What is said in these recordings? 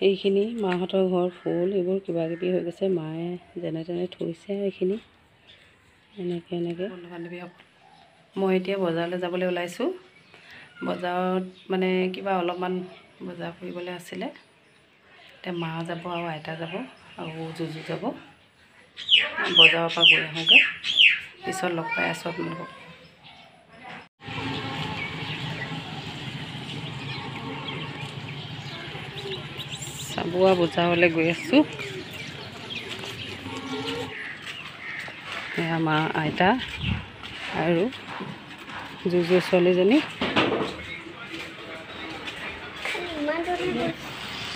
এইখিনি মাহঁতৰ ঘৰ ফুল এইবোৰ কিবা কিবি হৈ গৈছে, মায়ে যেনে তেনে থৈছে আৰু এইখিনি এনেকৈ বন্ধু বান্ধৱীসকল। মই এতিয়া বজাৰলৈ যাবলৈ ওলাইছোঁ। বজাৰত মানে কিবা অলপমান বজাৰ কৰিবলৈ আছিলে। এতিয়া মা যাব আৰু আইতা যাব আৰু জুজু যাব। বজাৰৰ পৰা গৈ আহোঁগৈ, পিছত লগ পাই আছোঁ আপোনালোকক। চাবুৱা বজাৰলৈ গৈ আছোঁ। এয়া মা আইতা আৰু জুজু ছোৱালীজনী।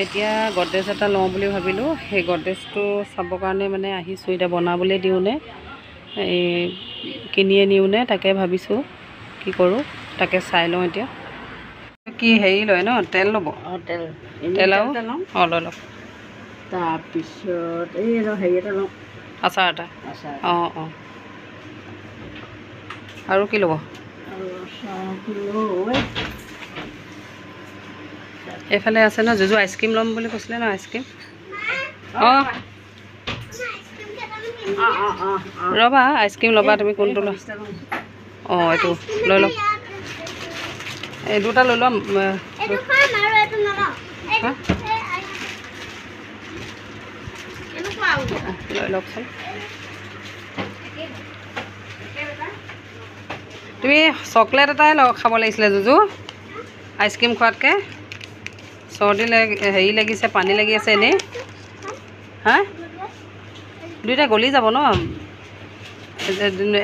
এতিয়া গডৰেজ এটা লওঁ বুলি ভাবিলোঁ। সেই গডৰেজটো চাবৰ কাৰণে মানে আহিছোঁ। এতিয়া বনাবলৈ দিওঁনে এই কিনিয়ে নিওঁনে তাকে ভাবিছোঁ, কি কৰোঁ তাকে চাই লওঁ। এতিয়া কি হেৰি লয় ন, তেল ল'ব? অঁ, তেল আৰু অঁ লৈ লওক। তাৰপিছত এই হেৰি এটা লওঁ, আচাৰ এটা। আচাৰ। অঁ অঁ, আৰু কি ল'ব? আৰু আচাৰটো লৈ এইফালে আছে ন, জুজু আইচক্ৰীম ল'ম বুলি কৈছিলে ন, আইচক্ৰীম। অঁ ৰ'বা, আইচক্ৰীম ল'বা তুমি, কোনটো লোৱা? অঁ এইটো লৈ লওক, এই দুটা লৈ ল'ম। লৈ লওকচোন। তুমি চকলেট এটাই খাব লাগিছিলে জুজু, আইচক্ৰীম খোৱাতকৈ। চৰ্দি হেৰি লাগিছে, পানী লাগি আছে এনেই। হা, দুইটা গলি যাব ন।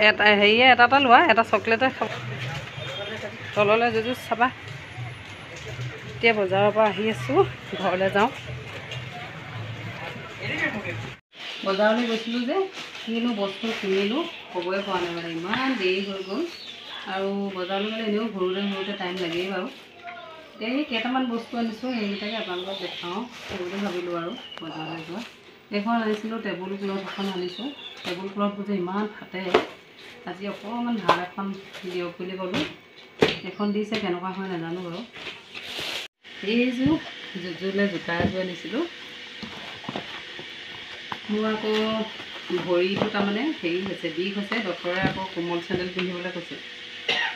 এটা হেৰিয়ে এটা লোৱা, এটা চকলেটে খাব। তললৈ জুজু চাবা। এতিয়া বজাৰৰ পৰা আহি আছোঁ, ঘৰলৈ যাওঁ। বজাৰলৈ গৈছিলোঁ যে, কিনো বস্তু কিনিলোঁ ক'বই পৰা নাই মানে, ইমান দেৰি হৈ গ'ল। আৰু বজাৰলৈ গ'লে এনেও ঘূৰোতে টাইম লাগেই বাৰু। এতিয়া সেই কেইটামান বস্তু আনিছোঁ, সেইকেইটাকে আপোনালোকক দেখাওঁ বুলি ভাবিলোঁ আৰু বজাৰলৈ যোৱা। এইখন আনিছিলোঁ, টেবুল ক্লথ এখন আনিছোঁ। টেবুল ক্লথবোৰ যে ইমান ফাটে, আজি অকণমান ভাল এখন দিয়ক বুলি ক'লোঁ। এখন দিছে, কেনেকুৱা হয় নাজানো বাৰু। এইযোৰ জুজুলৈ জোতা এযোৰ আনিছিলোঁ। মোৰ আকৌ ভৰিটো তাৰমানে হেৰি হৈছে, বিষ হৈছে। ডক্টৰে আকৌ কোমল চেণ্ডেল পিন্ধিবলৈ কৈছে,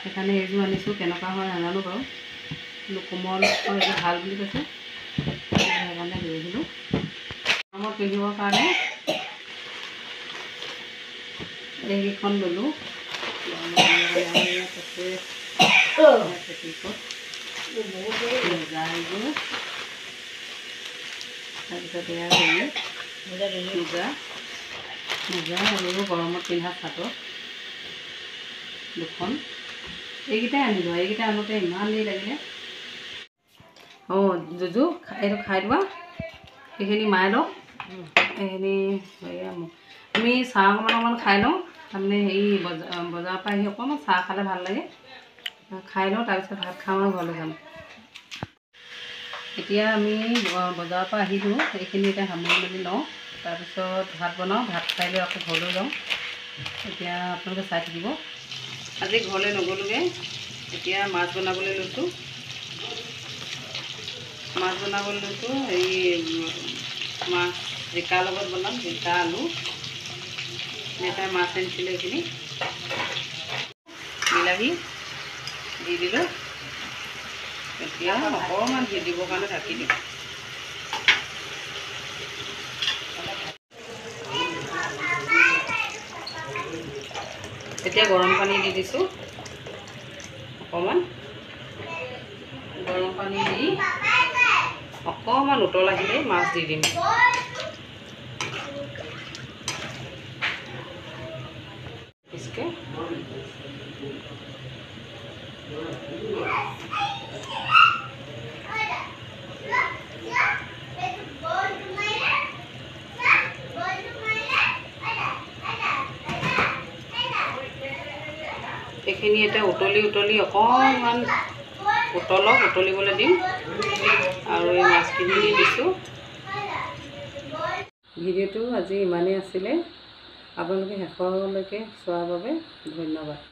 সেইকাৰণে এইযোৰ আনিছোঁ। কেনেকুৱা হয় নাজানো বাৰু, কিন্তু কোমল এইযোৰ ভাল বুলি কৈছে, সেইকাৰণে লৈ আহিলোঁ। গৰমত পিন্ধিবৰ কাৰণে এইকেইখন ল'লোঁ। তাৰপিছত এয়া হেৰি মোজা আৰু গৰমত পিন্ধা চাদৰ দুখন। এইকেইটাই আনিলোঁ। এইকেইটা আনোতে ইমান দেৰি লাগিলে। অঁ জুজু, এইটো খাই দিবা, সেইখিনি মায়ে লওক। এইখিনি আমি চাহ অকণমান খাই লওঁ। তাৰমানে হেৰি বজাৰৰ পৰা আহি অকণমান চাহ খালে ভাল লাগে। খাই লওঁ, তাৰপিছত ভাত খাওঁ আৰু ঘৰলৈ যাম। এতিয়া আমি বজাৰৰ পৰা আহিলোঁ, এইখিনি এতিয়া সামৰি মেলি লওঁ। তাৰপিছত ভাত বনাওঁ, ভাত খাই লৈ আকৌ ঘৰলৈ যাওঁ। এতিয়া আপোনালোকে চাই থাকিব। আজি ঘৰলৈ নগ'লোগৈ, এতিয়া মাছ বনাবলৈ লৈছোঁ। হেৰি মাছ জিকাৰ লগত বনাম, জিকা আলু। দেউতাই মাছ আনিছিলে, এইখিনি বিলাহী দি দিলোঁ। এতিয়া অকণমান সিজিবৰ কাৰণে ঢাকি দিম। এতিয়া গৰম পানী দি দিছোঁ অকণমান। গৰম পানী দি অকণমান উতল আহিলেই মাছ দি দিম। এইখিনি এতিয়া উতলি অকণমান উতলিবলৈ দিম। আৰু এই মাছখিনি দি দিছোঁ। ভিডিঅ'টো আজি ইমানেই আছিলে। আপোনালোকে শেষলৈকে চোৱাৰ বাবে ধন্যবাদ।